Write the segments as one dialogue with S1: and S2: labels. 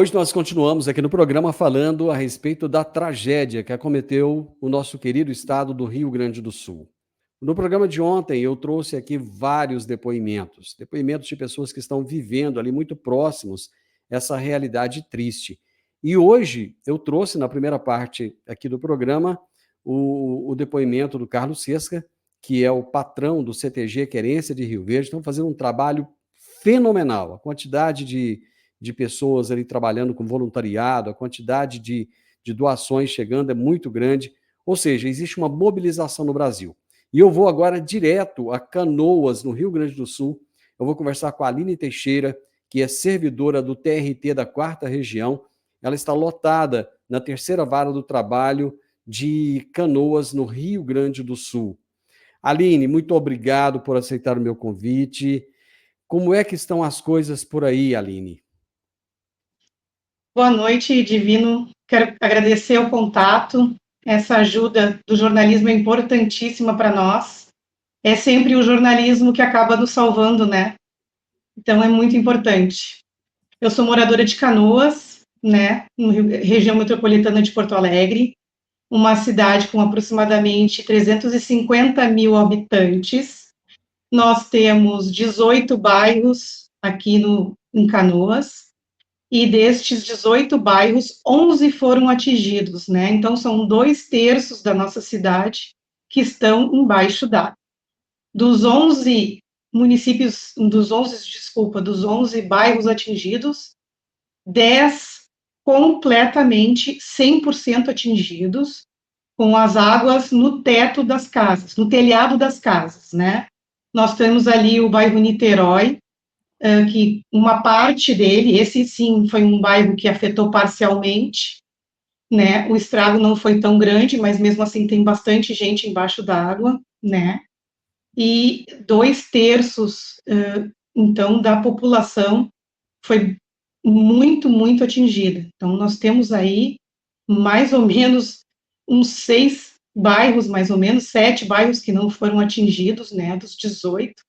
S1: Hoje nós continuamos aqui no programa falando a respeito da tragédia que acometeu o nosso querido estado do Rio Grande do Sul. No programa de ontem eu trouxe aqui vários depoimentos de pessoas que estão vivendo ali muito próximos essa realidade triste. E hoje eu trouxe na primeira parte aqui do programa o depoimento do Carlos Sesca, que é o patrão do CTG Querência de Rio Verde. Estão fazendo um trabalho fenomenal. A quantidade de pessoas ali trabalhando com voluntariado, a quantidade de doações chegando é muito grande, ou seja, existe uma mobilização no Brasil. E eu vou agora direto a Canoas, no Rio Grande do Sul. Eu vou conversar com a Aline Teixeira, que é servidora do TRT da 4ª Região. Ela está lotada na terceira vara do trabalho de Canoas, no Rio Grande do Sul. Aline, muito obrigado por aceitar o meu convite. Como é que estão as coisas por aí, Aline?
S2: Boa noite, Divino. Quero agradecer o contato. Essa ajuda do jornalismo é importantíssima para nós. É sempre o jornalismo que acaba nos salvando, né? Então, é muito importante. Eu sou moradora de Canoas, né, região metropolitana de Porto Alegre, uma cidade com aproximadamente 350 mil habitantes. Nós temos 18 bairros aqui em Canoas, e destes 18 bairros, 11 foram atingidos, né? Então, são 2/3 da nossa cidade que estão embaixo d'água. Dos 11 municípios, dos 11 bairros atingidos, 10 completamente, 100% atingidos, com as águas no teto das casas, no telhado das casas, né? Nós temos ali o bairro Niterói, que uma parte dele, esse sim foi um bairro que afetou parcialmente, né? O estrago não foi tão grande, mas mesmo assim tem bastante gente embaixo d'água, né? E 2/3, então, da população foi muito, muito atingida. Então, nós temos aí mais ou menos uns 6 bairros, mais ou menos, 7 bairros que não foram atingidos, né, dos 18,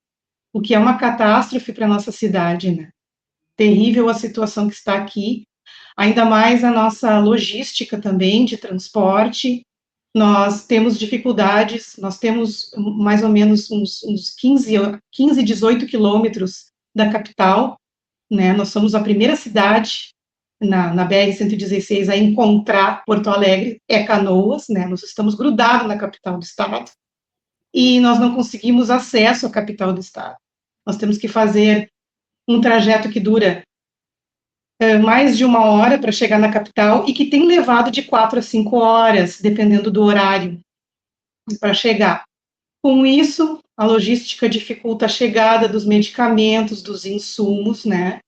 S2: o que é uma catástrofe para a nossa cidade, né? Terrível a situação que está aqui, ainda mais a nossa logística também de transporte. Nós temos dificuldades, nós temos mais ou menos uns 15, 18 quilômetros da capital, né? Nós somos a primeira cidade na BR-116 a encontrar Porto Alegre, é Canoas, né? Nós estamos grudados na capital do estado e nós não conseguimos acesso à capital do estado. Nós temos que fazer um trajeto que dura mais de 1 hora para chegar na capital e que tem levado de 4 a 5 horas, dependendo do horário, para chegar. Com isso, a logística dificulta a chegada dos medicamentos, dos insumos, né?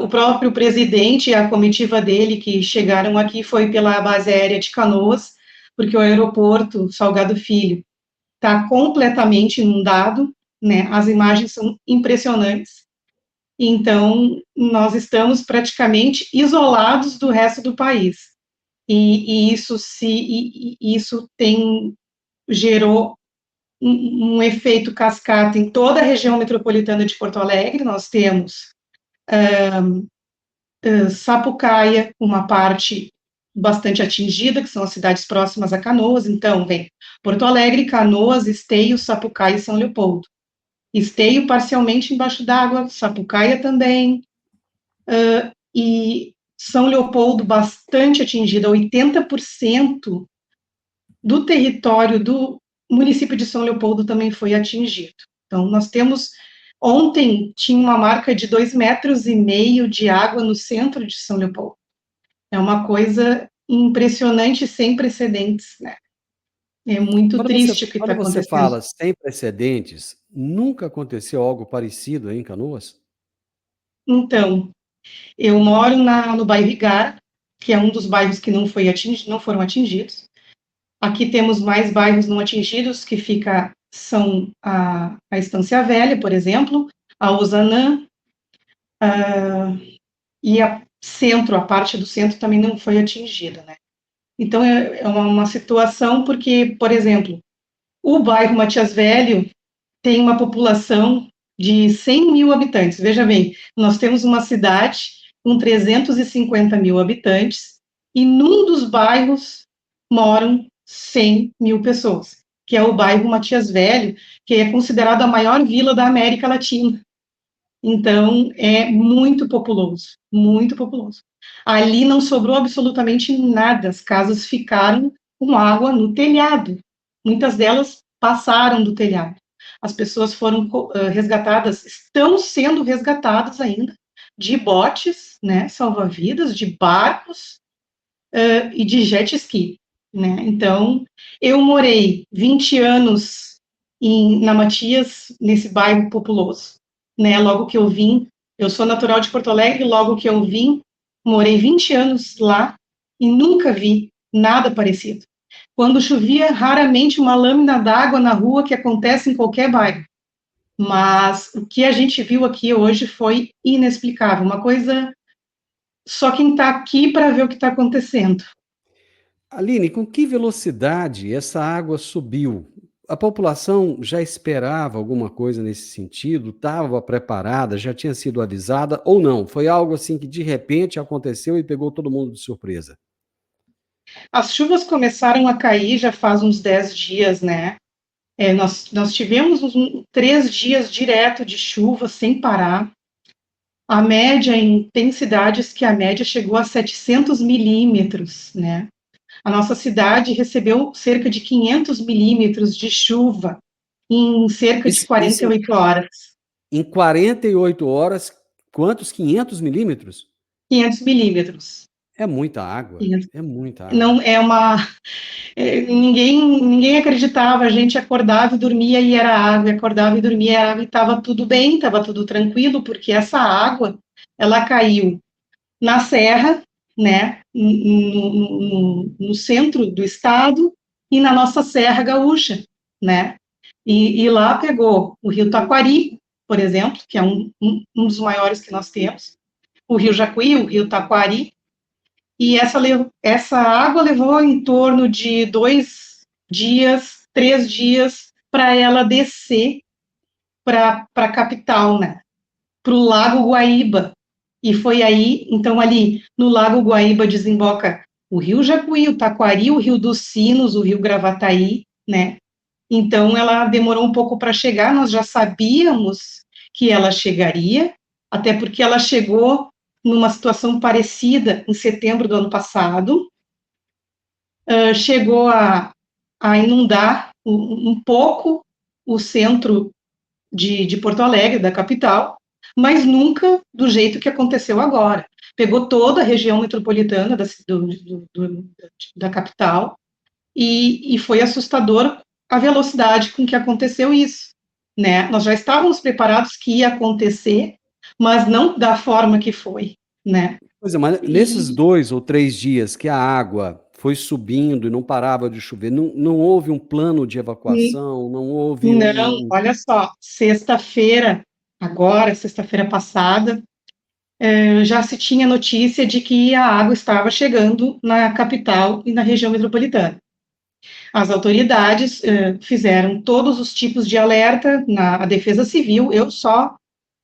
S2: O próprio presidente e a comitiva dele que chegaram aqui foi pela base aérea de Canoas, porque o aeroporto Salgado Filho está completamente inundado, né? As imagens são impressionantes. Então, nós estamos praticamente isolados do resto do país. E isso gerou um efeito cascata em toda a região metropolitana de Porto Alegre. Nós temos Sapucaia, uma parte bastante atingida, que são as cidades próximas a Canoas. Então, vem Porto Alegre, Canoas, Esteio, Sapucaia e São Leopoldo. Esteio parcialmente embaixo d'água, Sapucaia também, e São Leopoldo bastante atingida, 80% do território do município de São Leopoldo também foi atingido. Então, nós temos, ontem tinha uma marca de 2,5 metros de água no centro de São Leopoldo. É uma coisa impressionante, sem precedentes, né? É muito triste o que está
S1: Quando você
S2: acontecendo.
S1: fala sem precedentes, nunca aconteceu algo parecido aí em Canoas?
S2: Então, eu moro no bairro Igara, que é um dos bairros que não foram atingidos. Aqui temos mais bairros não atingidos, que são a Estância Velha, por exemplo, a Osanã, e a parte do centro também não foi atingida, né? Então, é uma situação porque, por exemplo, o bairro Matias Velho tem uma população de 100 mil habitantes. Veja bem, nós temos uma cidade com 350 mil habitantes, e num dos bairros moram 100 mil pessoas, que é o bairro Matias Velho, que é considerado a maior vila da América Latina. Então, é muito populoso, muito populoso. Ali não sobrou absolutamente nada, as casas ficaram com água no telhado. Muitas delas passaram do telhado. As pessoas foram resgatadas, estão sendo resgatadas ainda, de botes, né, salva-vidas, de barcos e de jet ski, né? Então, eu morei 20 anos na Matias, nesse bairro populoso, né? Logo que eu vim, eu sou natural de Porto Alegre, logo que eu vim, morei 20 anos lá e nunca vi nada parecido. Quando chovia, raramente uma lâmina d'água na rua, que acontece em qualquer bairro. Mas o que a gente viu aqui hoje foi inexplicável, uma coisa só quem está aqui para ver o que está acontecendo.
S1: Aline, com que velocidade essa água subiu? A população já esperava alguma coisa nesse sentido? Estava preparada? Já tinha sido avisada ou não? Foi algo assim que de repente aconteceu e pegou todo mundo de surpresa?
S2: As chuvas começaram a cair já faz uns 10 dias, né? Nós tivemos 3 dias direto de chuva sem parar. A média tem cidades que a média chegou a 700 milímetros, né? A nossa cidade recebeu cerca de 500 milímetros de chuva em cerca de
S1: Isso
S2: 48 horas.
S1: em 48 horas, quantos? 500 milímetros?
S2: 500 milímetros.
S1: É muita água, é muita água.
S2: Não é uma. Ninguém acreditava, a gente acordava e dormia e era água, acordava e dormia e era água, e estava tudo bem, estava tudo tranquilo, porque essa água, ela caiu na serra, né, no centro do estado e na nossa Serra Gaúcha, né, e lá pegou o rio Taquari, por exemplo, que é um dos maiores que nós temos, o rio Jacuí, o rio Taquari, e essa água levou em torno de 2 dias, 3 dias, para ela descer para a capital, né? Para o Lago Guaíba. E foi aí, então, ali no Lago Guaíba desemboca o Rio Jacuí, o Taquari, o Rio dos Sinos, o Rio Gravataí, né? Então, ela demorou um pouco para chegar, nós já sabíamos que ela chegaria, até porque ela chegou numa situação parecida em setembro do ano passado, chegou a inundar um pouco o centro de Porto Alegre, da capital, mas nunca do jeito que aconteceu agora. Pegou toda a região metropolitana da capital e foi assustador a velocidade com que aconteceu isso. Né? Nós já estávamos preparados que ia acontecer, mas não da forma que foi. Né?
S1: Pois é, mas nesses 2 ou 3 dias que a água foi subindo e não parava de chover, não houve um plano de evacuação, não houve
S2: Não, olha só, sexta-feira, agora, sexta-feira passada, já se tinha notícia de que a água estava chegando na capital e na região metropolitana. As autoridades fizeram todos os tipos de alerta na Defesa Civil, eu só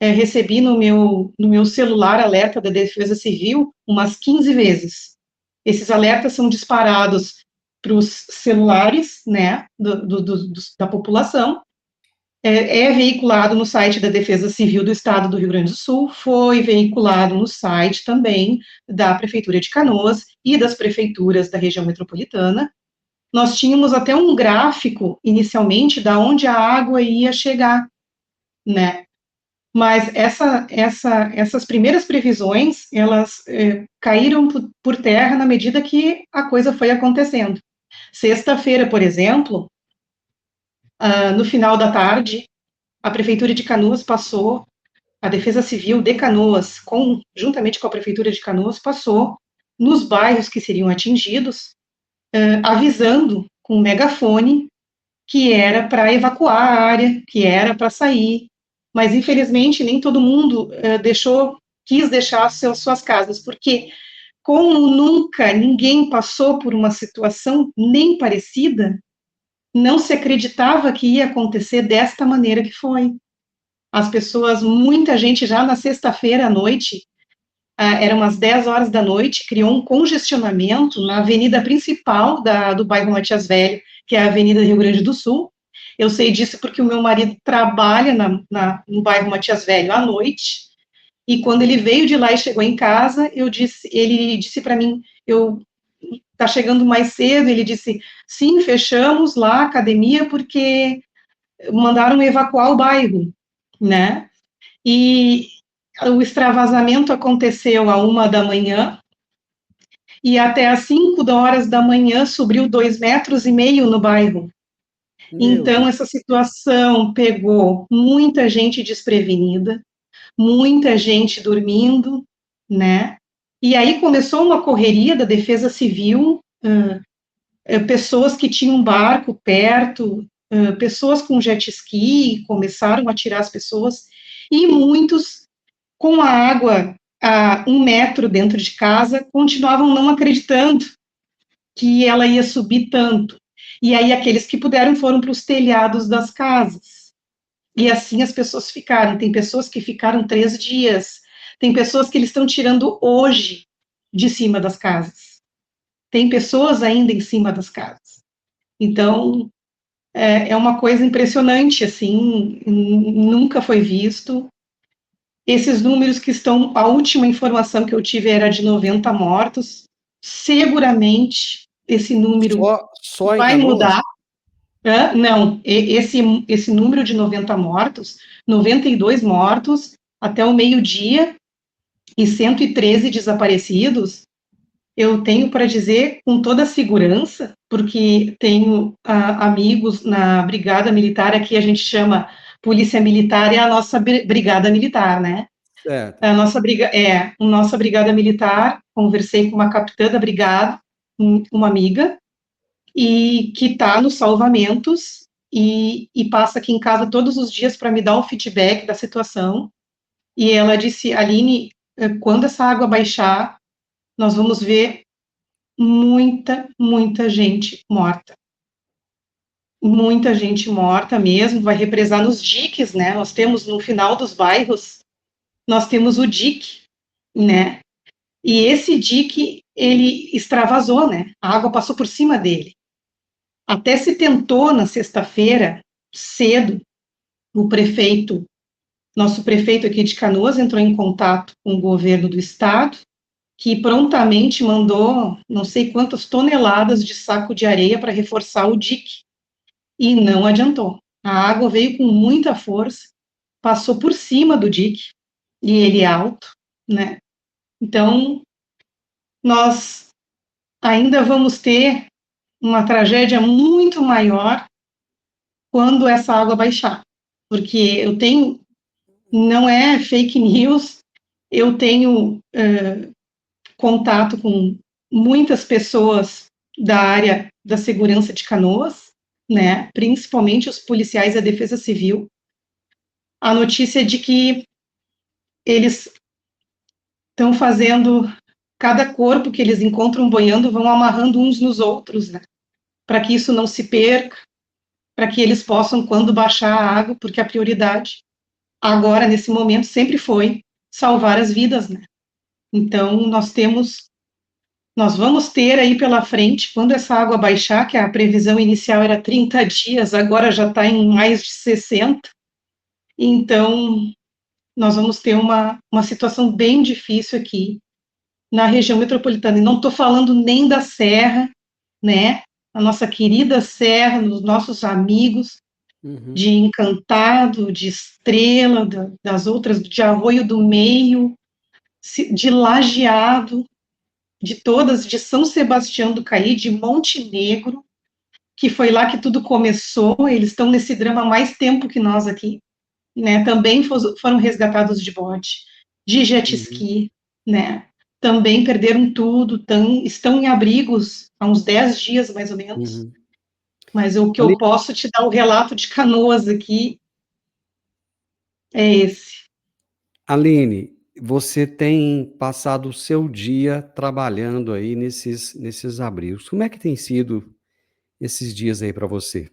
S2: recebi no meu celular alerta da Defesa Civil umas 15 vezes. Esses alertas são disparados para os celulares, né, da população, é veiculado no site da Defesa Civil do Estado do Rio Grande do Sul, foi veiculado no site também da Prefeitura de Canoas e das prefeituras da região metropolitana. Nós tínhamos até um gráfico, inicialmente, da onde a água ia chegar, né? Mas essas primeiras previsões, elas caíram por terra na medida que a coisa foi acontecendo. Sexta-feira, por exemplo, no final da tarde, a Prefeitura de Canoas passou, a Defesa Civil de Canoas, juntamente com a Prefeitura de Canoas, passou nos bairros que seriam atingidos, avisando com um megafone que era para evacuar a área, que era para sair, mas infelizmente nem todo mundo quis deixar suas casas, porque como nunca ninguém passou por uma situação nem parecida, não se acreditava que ia acontecer desta maneira que foi. As pessoas, muita gente já na sexta-feira à noite, eram umas 10 horas da noite, criou um congestionamento na avenida principal do bairro Matias Velho, que é a Avenida Rio Grande do Sul. Eu sei disso porque o meu marido trabalha no bairro Matias Velho à noite, e quando ele veio de lá e chegou em casa, ele disse para mim, tá chegando mais cedo, ele disse, sim, fechamos lá a academia porque mandaram evacuar o bairro, né? E o extravasamento aconteceu à 1 da manhã, e até às 5 horas da manhã subiu 2,5 metros no bairro.
S1: Meu
S2: Então,
S1: Deus.
S2: essa situação pegou muita gente desprevenida, muita gente dormindo, né? E aí começou uma correria da Defesa Civil, pessoas que tinham um barco perto, pessoas com jet ski, começaram a tirar as pessoas, e muitos com a água a 1 metro dentro de casa, continuavam não acreditando que ela ia subir tanto. E aí aqueles que puderam foram para os telhados das casas. E assim as pessoas ficaram. Tem pessoas que ficaram 3 dias. Tem pessoas que eles estão tirando hoje de cima das casas. Tem pessoas ainda em cima das casas. Então, é uma coisa impressionante, assim, nunca foi visto. Esses números que estão, a última informação que eu tive era de 90 mortos. Seguramente esse número
S1: Só em
S2: vai
S1: Canoas?
S2: mudar. Não, esse número de 90 mortos, 92 mortos até o meio-dia e 113 desaparecidos, eu tenho para dizer com toda segurança, porque tenho amigos na Brigada Militar, aqui a gente chama Polícia Militar, é a nossa Brigada Militar, né?
S1: Certo.
S2: A nossa Brigada Militar, conversei com uma capitã da brigada, uma amiga, e que está nos salvamentos, e passa aqui em casa todos os dias para me dar um feedback da situação, e ela disse, Aline, quando essa água baixar, nós vamos ver muita gente morta. Muita gente morta mesmo, vai represar nos diques, né? Nós temos no final dos bairros, nós temos o dique, né? E esse dique, ele extravasou, né? A água passou por cima dele. Até se tentou na sexta-feira, cedo, nosso prefeito aqui de Canoas entrou em contato com o governo do estado, que prontamente mandou não sei quantas toneladas de saco de areia para reforçar o dique. E não adiantou. A água veio com muita força, passou por cima do dique, e ele é alto, né? Então, nós ainda vamos ter uma tragédia muito maior quando essa água baixar. Porque não é fake news, eu tenho contato com muitas pessoas da área da segurança de Canoas, né, principalmente os policiais da Defesa Civil, a notícia de que eles estão fazendo, cada corpo que eles encontram boiando, vão amarrando uns nos outros, né, para que isso não se perca, para que eles possam, quando baixar a água, porque a prioridade agora, nesse momento, sempre foi salvar as vidas, né. Então, nós vamos ter aí pela frente, quando essa água baixar, que a previsão inicial era 30 dias, agora já está em mais de 60, então nós vamos ter uma situação bem difícil aqui na região metropolitana. E não estou falando nem da Serra, né? A nossa querida Serra, os nossos amigos
S1: Uhum.
S2: de Encantado, de Estrela, das outras, de Arroio do Meio, de Lajeado, de todas, de São Sebastião do Caí, de Monte Negro, que foi lá que tudo começou, eles estão nesse drama há mais tempo que nós aqui, né, também foram resgatados de bode, de jet
S1: Uhum.
S2: ski, né, também perderam tudo, estão em abrigos há uns 10 dias, mais ou menos,
S1: Uhum.
S2: mas o que eu
S1: Ali-
S2: posso te dar o relato de Canoas aqui é esse.
S1: Aline, você tem passado o seu dia trabalhando aí nesses abrigos. Como é que tem sido esses dias aí para você?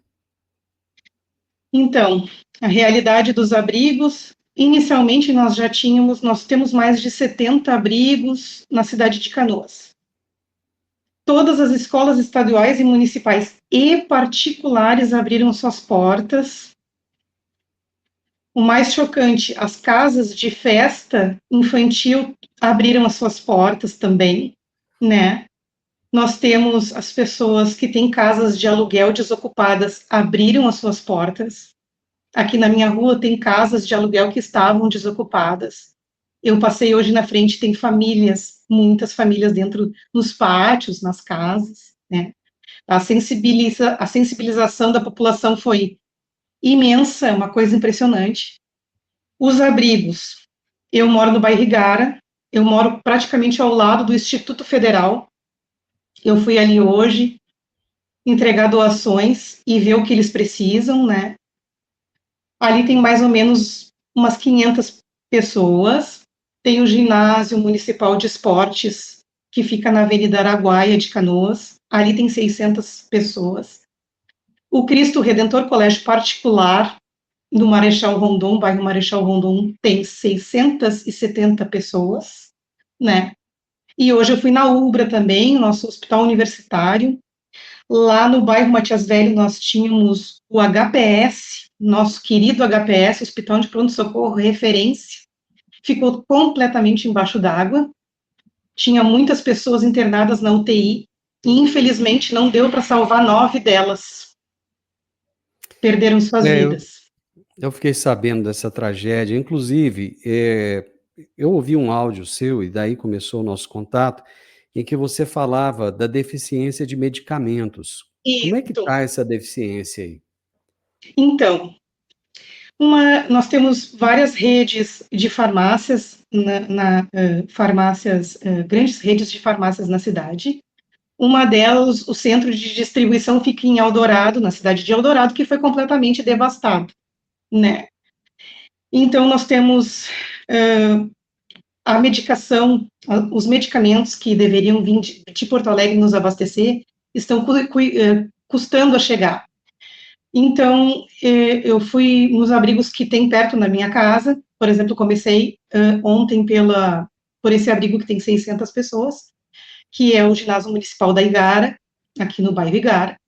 S2: Então, a realidade dos abrigos Inicialmente, nós temos mais de 70 abrigos na cidade de Canoas. Todas as escolas estaduais e municipais e particulares abriram suas portas. O mais chocante, as casas de festa infantil abriram as suas portas também, né? Nós temos as pessoas que têm casas de aluguel desocupadas abriram as suas portas. Aqui na minha rua tem casas de aluguel que estavam desocupadas. Eu passei hoje na frente, tem famílias, muitas famílias dentro nos pátios, nas casas, né? A sensibilização da população foi imensa, é uma coisa impressionante. Os abrigos, eu moro no bairro Igara, eu moro praticamente ao lado do Instituto Federal. Eu fui ali hoje entregar doações e ver o que eles precisam, né? Ali tem mais ou menos umas 500 pessoas. Tem o ginásio municipal de esportes, que fica na Avenida Araguaia de Canoas. Ali tem 600 pessoas. O Cristo Redentor Colégio Particular, no Marechal Rondon, bairro Marechal Rondon, tem 670 pessoas, né? E hoje eu fui na UBRA também, nosso hospital universitário. Lá no bairro Matias Velho, nós tínhamos o HPS, nosso querido HPS, Hospital de Pronto-Socorro, referência, ficou completamente embaixo d'água. Tinha muitas pessoas internadas na UTI, e infelizmente não deu para salvar 9 delas. Perderam suas vidas.
S1: Eu fiquei sabendo dessa tragédia. Inclusive, eu ouvi um áudio seu, e daí começou o nosso contato, em que você falava da deficiência de medicamentos. Como é que
S2: Isso.
S1: está essa deficiência aí?
S2: Então, nós temos várias redes de farmácias, grandes redes de farmácias na cidade. Uma delas, o centro de distribuição fica em Eldorado, na cidade de Eldorado, que foi completamente devastado, né? Então, nós temos a medicação, os medicamentos que deveriam vir de Porto Alegre nos abastecer, estão custando a chegar. Então, eu fui nos abrigos que tem perto da minha casa, por exemplo, comecei ontem por esse abrigo que tem 600 pessoas, que é o ginásio municipal da Igara, aqui no bairro Igara.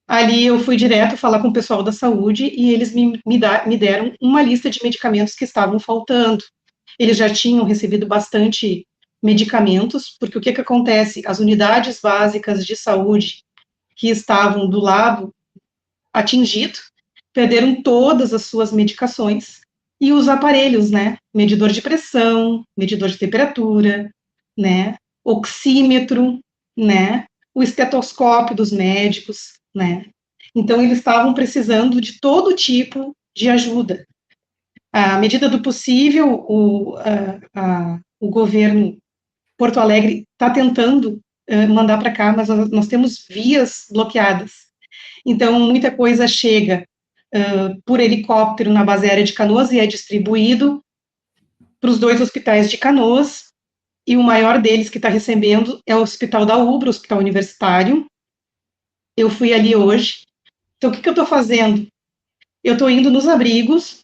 S2: Ali eu fui direto falar com o pessoal da saúde e eles me deram uma lista de medicamentos que estavam faltando. Eles já tinham recebido bastante medicamentos, porque o que acontece? As unidades básicas de saúde que estavam do lado atingido perderam todas as suas medicações e os aparelhos, né? Medidor de pressão, medidor de temperatura, né? Oxímetro, né? O estetoscópio dos médicos, né? Então, eles estavam precisando de todo tipo de ajuda. À medida do possível, o governo Porto Alegre está tentando mandar para cá, mas nós temos vias bloqueadas. Então, muita coisa chega por helicóptero na base aérea de Canoas e é distribuído para os 2 hospitais de Canoas, e o maior deles que está recebendo é o Hospital da UBRA, o Hospital Universitário. Eu fui ali hoje. Então, o que eu estou fazendo? Eu estou indo nos abrigos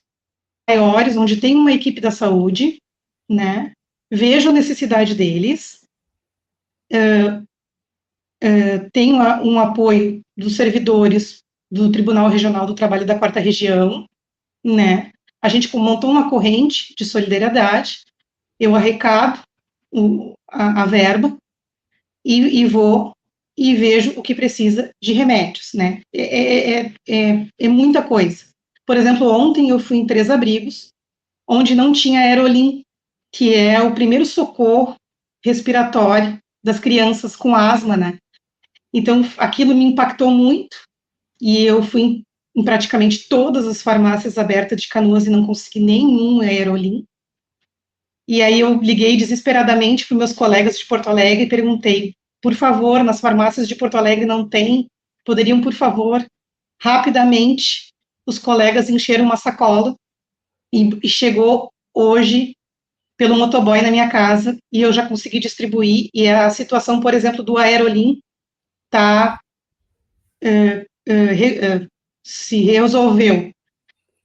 S2: maiores, onde tem uma equipe da saúde, né? Vejo a necessidade deles, tenho um apoio dos servidores do Tribunal Regional do Trabalho da 4ª Região, né? A gente montou uma corrente de solidariedade, eu arrecado a verba e vou e vejo o que precisa de remédios, né? É muita coisa. Por exemplo, ontem eu fui em 3 abrigos, onde não tinha aerolim, que é o primeiro socorro respiratório das crianças com asma, né? Então, aquilo me impactou muito, e eu fui em praticamente todas as farmácias abertas de Canoas e não consegui nenhum aerolim. E aí eu liguei desesperadamente para os meus colegas de Porto Alegre e perguntei, por favor, nas farmácias de Porto Alegre não tem? Poderiam, por favor, rapidamente, os colegas encheram uma sacola e chegou hoje pelo motoboy na minha casa e eu já consegui distribuir, e a situação, por exemplo, do aerolim está se resolveu.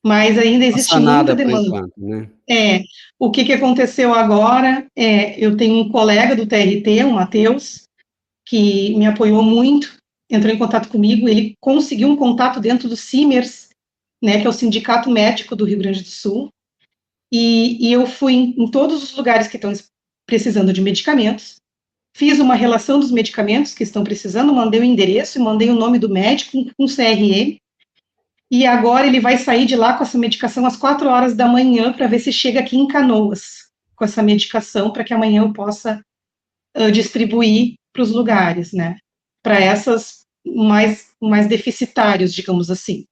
S2: mas ainda existe
S1: Passa
S2: muita
S1: nada por
S2: demanda.
S1: enquanto, né?
S2: O que aconteceu agora eu tenho um colega do TRT, o Matheus, que me apoiou muito, entrou em contato comigo, ele conseguiu um contato dentro do CIMERS, né, que é o Sindicato Médico do Rio Grande do Sul, e eu fui em todos os lugares que estão precisando de medicamentos, fiz uma relação dos medicamentos que estão precisando, mandei o endereço e mandei o nome do médico com CRM, e agora ele vai sair de lá com essa medicação às 4 horas da manhã para ver se chega aqui em Canoas com essa medicação para que amanhã eu possa distribuir para os lugares, né? Para essas mais deficitários, digamos assim.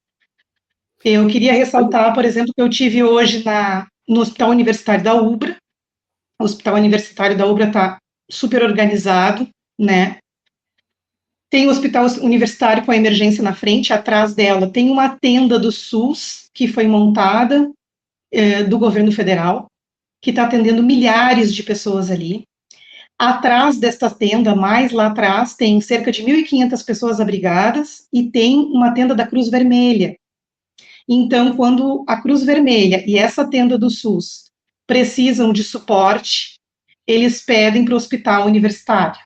S2: Eu queria ressaltar, por exemplo, que eu tive hoje no Hospital Universitário da UBRA. O Hospital Universitário da UBRA está super organizado, né? Tem o Hospital Universitário com a emergência na frente, atrás dela tem uma tenda do SUS que foi montada do governo federal, que está atendendo milhares de pessoas ali. Atrás desta tenda, mais lá atrás, tem cerca de 1.500 pessoas abrigadas e tem uma tenda da Cruz Vermelha. Então, quando a Cruz Vermelha e essa tenda do SUS precisam de suporte, eles pedem para o hospital universitário.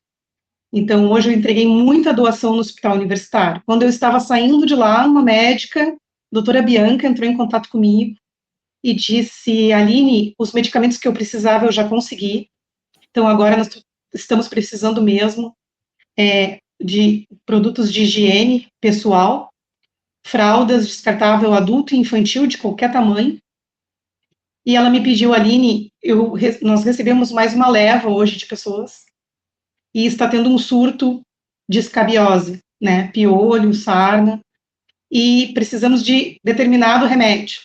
S2: Então, hoje eu entreguei muita doação no hospital universitário. Quando eu estava saindo de lá, uma médica, doutora Bianca, entrou em contato comigo e disse: Aline, os medicamentos que eu precisava eu já consegui, então agora nós estamos precisando mesmo de produtos de higiene pessoal, fraldas descartável adulto e infantil de qualquer tamanho. E ela me pediu: Aline, nós recebemos mais uma leva hoje de pessoas e está tendo um surto de escabiose, né, piolho, sarna, e precisamos de determinado remédio.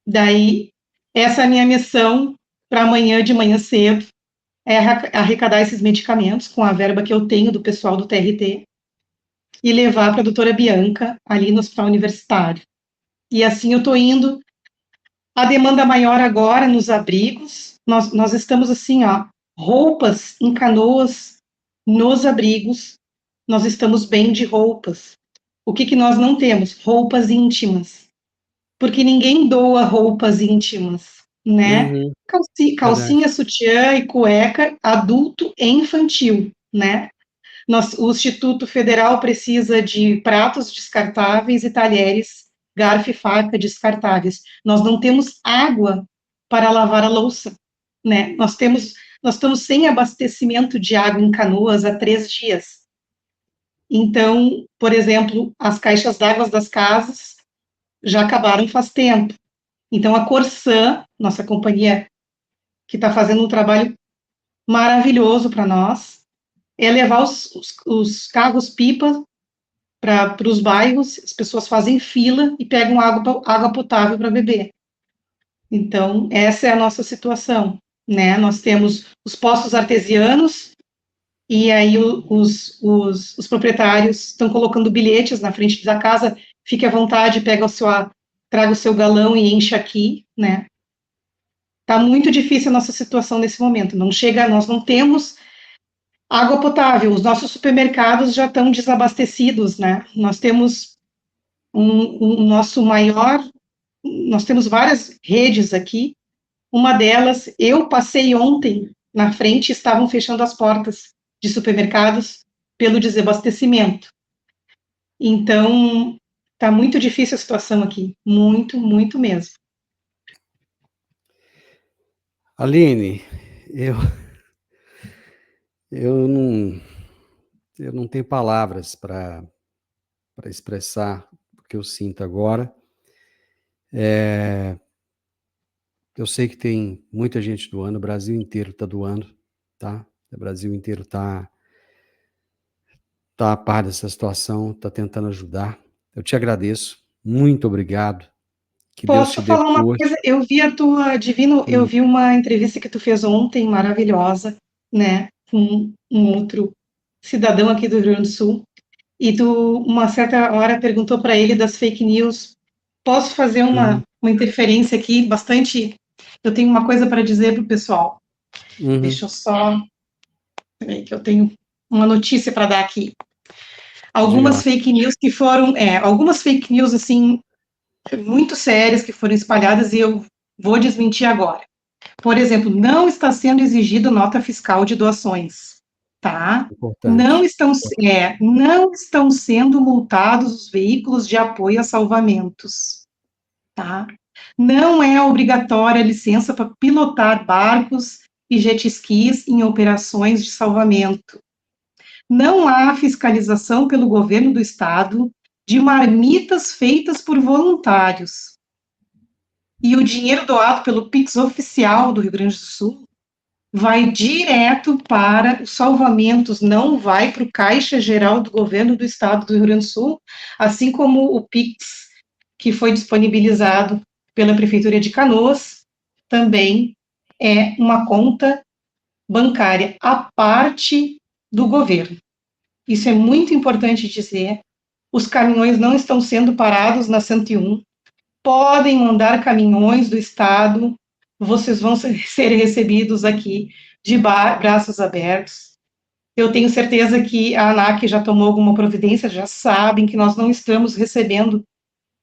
S2: Daí, essa é a minha missão para amanhã de manhã cedo, é arrecadar esses medicamentos com a verba que eu tenho do pessoal do TRT e levar para a doutora Bianca, ali no Hospital Universitário. E assim eu estou indo. A demanda maior agora nos abrigos, nós estamos assim, ó, roupas em Canoas, nos abrigos, nós estamos bem de roupas. O que nós não temos? Roupas íntimas. Porque ninguém doa roupas íntimas, né?
S1: Uhum,
S2: Calcinha,
S1: verdade.
S2: sutiã e cueca, adulto e infantil, né? O Instituto Federal precisa de pratos descartáveis e talheres, garfo e faca descartáveis. Nós não temos água para lavar a louça, né? Nós estamos sem abastecimento de água em Canoas há 3 dias. Então, por exemplo, as caixas d'água das casas já acabaram faz tempo. Então, a Corsã, nossa companhia que está fazendo um trabalho maravilhoso para nós, é levar os carros-pipa para os bairros, as pessoas fazem fila e pegam água potável para beber. Então, essa é a nossa situação, né? Nós temos os poços artesianos, e aí os proprietários estão colocando bilhetes na frente da casa, fique à vontade, traga o seu galão e enche aqui, né? Tá muito difícil a nossa situação nesse momento, nós não temos água potável, os nossos supermercados já estão desabastecidos, né? Nós temos nós temos várias redes aqui, uma delas, eu passei ontem na frente, estavam fechando as portas de supermercados pelo desabastecimento. Então, tá muito difícil a situação aqui, muito, muito mesmo.
S1: Aline, eu, eu não, eu não tenho palavras para expressar o que eu sinto agora. Eu sei que tem muita gente doando, o Brasil inteiro está doando, tá? O Brasil inteiro tá a par dessa situação, está tentando ajudar. Eu te agradeço, muito obrigado. Que Deus te
S2: Posso
S1: dê
S2: falar uma
S1: força.
S2: coisa? Eu vi a tua Divino, eu vi uma entrevista que tu fez ontem, maravilhosa, né, com um outro cidadão aqui do Rio Grande do Sul, e tu, uma certa hora, perguntou para ele das fake news. Posso fazer
S1: Uhum,
S2: uma interferência aqui, bastante. Eu tenho uma coisa para dizer para o pessoal.
S1: uhum,
S2: Deixa eu só. Peraí, que eu tenho uma notícia para dar aqui.
S1: diga
S2: Algumas
S1: lá.
S2: fake news que foram. Algumas fake news, assim, muito sérias que foram espalhadas e eu vou desmentir agora. Por exemplo, não está sendo exigida nota fiscal de doações, tá?
S1: Importante.
S2: Não estão sendo multados os veículos de apoio a salvamentos, tá? Não é obrigatória a licença para pilotar barcos e jet skis em operações de salvamento. Não há fiscalização pelo governo do estado de marmitas feitas por voluntários. E o dinheiro doado pelo Pix oficial do Rio Grande do Sul vai direto para os salvamentos, não vai para o Caixa Geral do Governo do Estado do Rio Grande do Sul, assim como o Pix que foi disponibilizado pela Prefeitura de Canoas, também é uma conta bancária à parte do governo. Isso é muito importante dizer. Os caminhões não estão sendo parados na 101. Podem mandar caminhões do Estado, vocês vão ser recebidos aqui de braços abertos. Eu tenho certeza que a ANAC já tomou alguma providência, já sabem que nós não estamos recebendo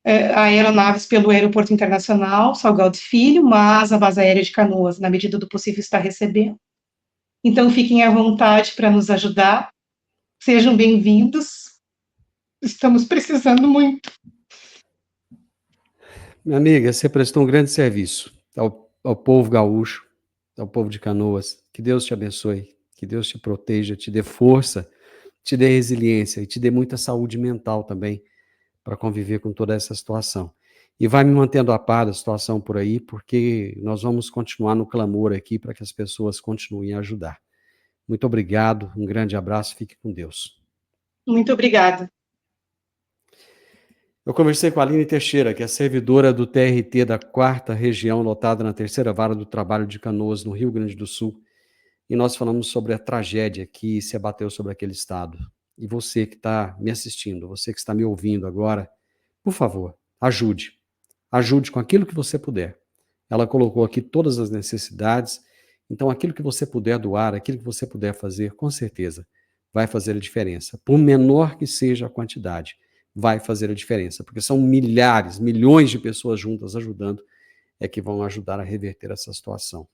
S2: aeronaves pelo Aeroporto Internacional Salgado Filho, mas a Base Aérea de Canoas, na medida do possível, está recebendo. Então, fiquem à vontade para nos ajudar. Sejam bem-vindos. Estamos precisando muito.
S1: Minha amiga, você prestou um grande serviço ao povo gaúcho, ao povo de Canoas. Que Deus te abençoe, que Deus te proteja, te dê força, te dê resiliência e te dê muita saúde mental também para conviver com toda essa situação. E vai me mantendo a par da situação por aí, porque nós vamos continuar no clamor aqui para que as pessoas continuem a ajudar. Muito obrigado, um grande abraço, fique com Deus.
S2: Muito obrigada.
S1: Eu conversei com a Aline Teixeira, que é servidora do TRT da 4ª Região, lotada na 3ª Vara do Trabalho de Canoas, no Rio Grande do Sul, e nós falamos sobre a tragédia que se abateu sobre aquele estado. E você que está me assistindo, você que está me ouvindo agora, por favor, ajude. Ajude com aquilo que você puder. Ela colocou aqui todas as necessidades, então aquilo que você puder doar, aquilo que você puder fazer, com certeza vai fazer a diferença. Por menor que seja a quantidade, vai fazer a diferença, porque são milhares, milhões de pessoas juntas ajudando, é que vão ajudar a reverter essa situação.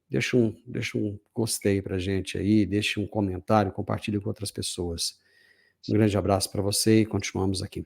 S1: Deixa um gostei pra gente aí, deixe um comentário, compartilhe com outras pessoas. Um grande abraço para você e continuamos aqui.